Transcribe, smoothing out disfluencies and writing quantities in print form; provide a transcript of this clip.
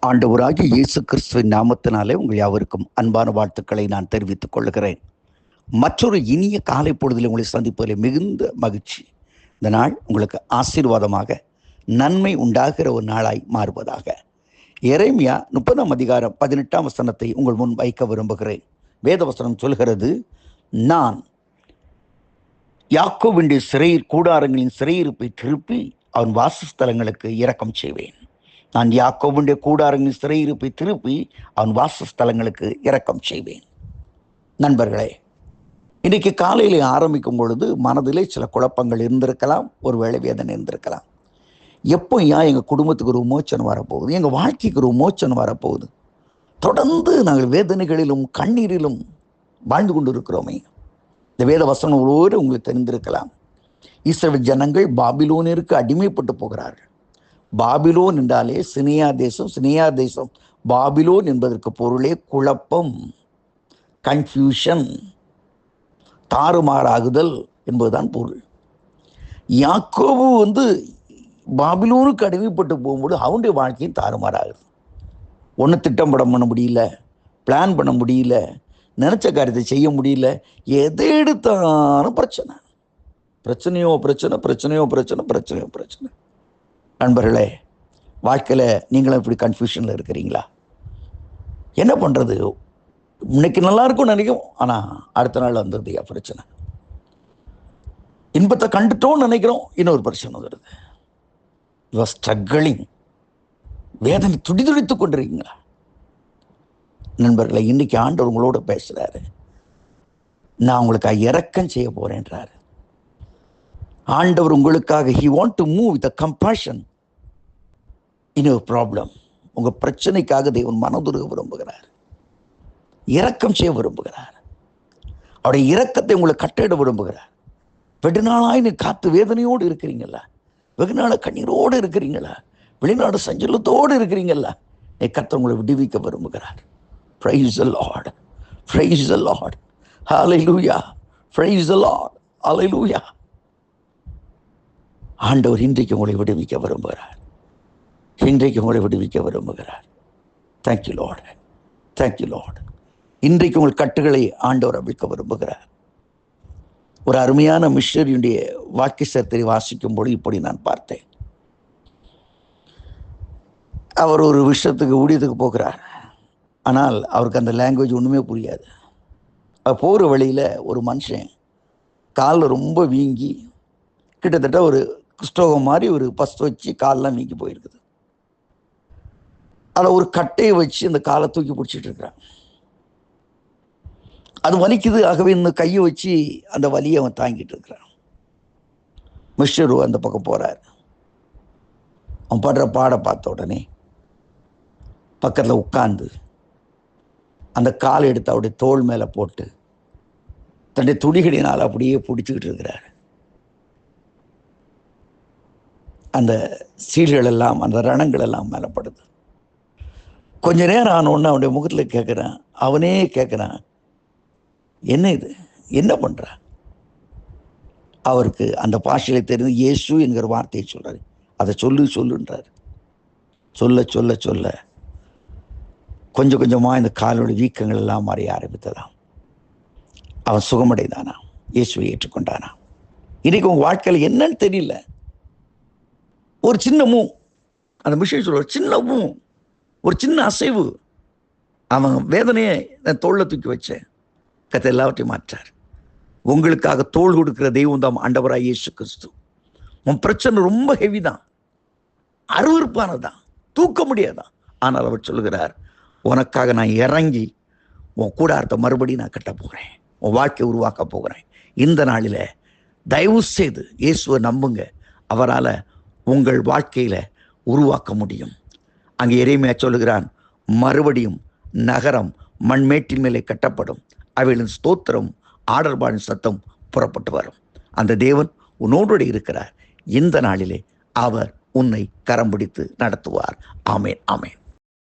ஆண்டவராகிய இயேசு கிறிஸ்துவின் நாமத்தினாலே உங்கள் யாவருக்கும் அன்பான வாழ்த்துக்களை நான் தெரிவித்துக் கொள்கிறேன். மற்றொரு இனிய காலை பொழுதில் உங்களை சந்திப்பதில் மிகுந்த மகிழ்ச்சி. இந்த நாள் உங்களுக்கு ஆசீர்வாதமாக நன்மை உண்டாகிற ஒரு நாளாய் மாறுவதாக. எரேமியா 30:18 உங்கள் முன் வைக்க விரும்புகிறேன். வேதவசனம் சொல்கிறது, நான் யாக்கோபின் சிறையில் கூடாரங்களின் சிறையிருப்பை திருப்பி அவன் வாசஸ்தலங்களுக்கு இரக்கம் செய்வேன். நான் யாக்கோபுடைய கூடாரங்களின் சிறையிருப்பை திருப்பி அவன் வாசஸ்தலங்களுக்கு இரக்கம் செய்வேன். நண்பர்களே, இன்றைக்கு காலையில் ஆரம்பிக்கும் பொழுது மனதிலே சில குழப்பங்கள் இருந்திருக்கலாம், ஒருவேளை வேதனை இருந்திருக்கலாம். எப்போ எங்கள் குடும்பத்துக்கு ஒரு விமோச்சனம் வரப்போகுது, எங்கள் வாழ்க்கைக்கு ஒரு விமோச்சனம் வரப்போகுது, தொடர்ந்து நாங்கள் வேதனைகளிலும் கண்ணீரிலும் வாழ்ந்து கொண்டு இருக்கிறோமே. இந்த வேத வசனம் ஒருவரு உங்களுக்கு தெரிந்திருக்கலாம். இஸ்ரவேல் ஜனங்கள் பாபிலோனிற்கு அடிமைப்பட்டு போகிறார்கள். பாபிலோன் என்றாலே சினியா தேசம், சினியா தேசம் பாபிலோன் என்பதற்கு பொருளே குழப்பம், கன்ஃபியூஷன், தாறுமாறாகுதல் என்பதுதான் பொருள். யாக்கோபு பாபிலோனுக்கு அடிமைப்பட்டு போகும்போது அவனுடைய வாழ்க்கையும் தாறுமாறாகுது. ஒன்று திட்டம்படம் பண்ண முடியல, பிளான் பண்ண முடியல, நினைச்ச காரியத்தை செய்ய முடியல. எதை எடுத்தாலும் பிரச்சனை, பிரச்சனையோ பிரச்சனை, பிரச்சனையோ பிரச்சனை, பிரச்சனையோ பிரச்சனை. நண்பர்களே, வாழ்க்கையில் நீங்களும் இப்படி கன்ஃபியூஷனில் இருக்கிறீங்களா? என்ன பண்ணுறது? இன்னைக்கு நல்லா இருக்கும் நினைக்கும், ஆனால் அடுத்த நாள் வந்துடுது பிரச்சனை. இன்பத்தை கண்டுட்டோன்னு நினைக்கிறோம், இன்னொரு பிரச்சனை வருது. You are struggling. வேதனை துடிதுடித்து கொண்டிருக்கீங்களா? நண்பர்களை, இன்னைக்கு ஆண்டவர் உங்களோட பேசுறாரு. நான் உங்களுக்காக இரக்கம் செய்ய போறேன்றாரு. ஆண்டவர் உங்களுக்காக he want to move with a compassion in your problem. உங்க பிரச்சனைக்காக தேவன் மனதுருக விரும்புகிறார், இரக்கம் செய்ய விரும்புகிறார். அவருடைய இரக்கத்தை உங்களை கட்டிட விரும்புகிறார். வெகுநாளாய் காத்து வேதனையோடு இருக்கிறீங்களா? வெகுநாள கண்ணீரோடு இருக்கிறீங்களா? வெளிநாடு சஞ்சலத்தோடு இருக்கிறீங்களா? கர்த்தர் உங்களை விடுவிக்க விரும்புகிறார். Praise the Lord, praise the Lord, hallelujah, praise the Lord, hallelujah. ஆண்டவர் இன்றைக்கு உங்களை விடுவிக்க விரும்புகிறார். இன்றைக்கு உங்களை விடுவிக்க விரும்புகிறார். Thank you Lord, thank you Lord. இன்றைக்கு உங்கள் கட்டுகளை ஆண்டவர் அவிழ்க்க விரும்புகிறார். ஒரு அருமையான மிஷனரியுடைய வாக்கிய சரித்திரை வாசிக்கும் போது இப்படி நான் பார்த்தேன். அவர் ஒரு விஷயத்துக்கு ஊழியத்துக்கு போகிறார். ஆனால் அவருக்கு அந்த லாங்குவேஜ் ஒன்றுமே புரியாது. அவர் போகிற வழியில் ஒரு மனுஷன் காலில் ரொம்ப வீங்கி, கிட்டத்தட்ட ஒரு குஷ்டோகம் மாதிரி ஒரு பஸ்ட் வச்சு காலெலாம் வீங்கி போயிருக்குது. அதை ஒரு கட்டையை வச்சு அந்த காலை தூக்கி பிடிச்சிட்டு இருக்கிறான். அது வலிக்குது, ஆகவே இந்த கையை வச்சு அந்த வலியை அவன் தாங்கிட்டு இருக்கிறான். மிஸ்டர் அந்த பக்கம் போறார். அவன் படுற பாட பார்த்த உடனே பக்கத்தில் உட்கார்ந்து அந்த காலை எடுத்து அவருடைய தோள் மேலே போட்டு தன்னுடைய துணிகளினால் அப்படியே பிடிச்சிக்கிட்டு இருக்கிறார். அந்த சீல்கள் எல்லாம், அந்த ரணங்கள் எல்லாம் மேலப்படுது. கொஞ்ச நேரம் ஆனோன்னு அவனுடைய முகத்தில் கேட்குறான், அவனே கேட்குறான், என்ன இது, என்ன பண்ணுறான்? அவருக்கு அந்த பாஷையில தெரிந்து இயேசு என்கிற வார்த்தையை சொல்றாரு. அதை சொல்லுன்றார். சொல்ல சொல்ல சொல்ல கொஞ்சம் கொஞ்சமாக இந்த காலோட வீக்கங்கள் எல்லாம் மாறிய ஆரம்பித்ததாம். அவன் சுகமடைந்தானா, இயேசுவை ஏற்றுக்கொண்டானா. இன்னைக்கு உங்க வாழ்க்கையில் என்னன்னு தெரியல, ஒரு சின்ன அந்த விஷயம் சொல்ற சின்ன ஒரு சின்ன அசைவு, அவன் வேதனையை நான் தோளில் தூக்கி வச்சேன். கத்தை எல்லாவற்றையும் மாற்றார். உங்களுக்காக தோள் கொடுக்கிற தெய்வம் தான் ஆண்டவராய் இயேசு கிறிஸ்து. உன் பிரச்சனை ரொம்ப ஹெவி தான், அருவருப்பானதான், தூக்க முடியாதான். ஆனால் அவர் சொல்லுகிறார், உனக்காக நான் இறங்கி உன் கூடாரத்தை மறுபடியும் நான் கட்ட போகிறேன், உன் வாழ்க்கையை உருவாக்க போகிறேன். இந்த நாளில் தயவு செய்து இயேசுவை நம்புங்க. அவரால் உங்கள் வாழ்க்கையில உருவாக்க முடியும். அங்கே எரேமியா சொல்லுகிறான், மறுபடியும் நகரம் மண்மேட்டின் மேலே கட்டப்படும், அவைகளின் ஸ்தோத்திரம் ஆடர்பாடின் சத்தம் புறப்பட்டு வரும். அந்த தேவன் உன்னோடு இருக்கிறார். இந்த நாளிலே அவர் உன்னை கரம் பிடித்து நடத்துவார். ஆமேன், ஆமேன்.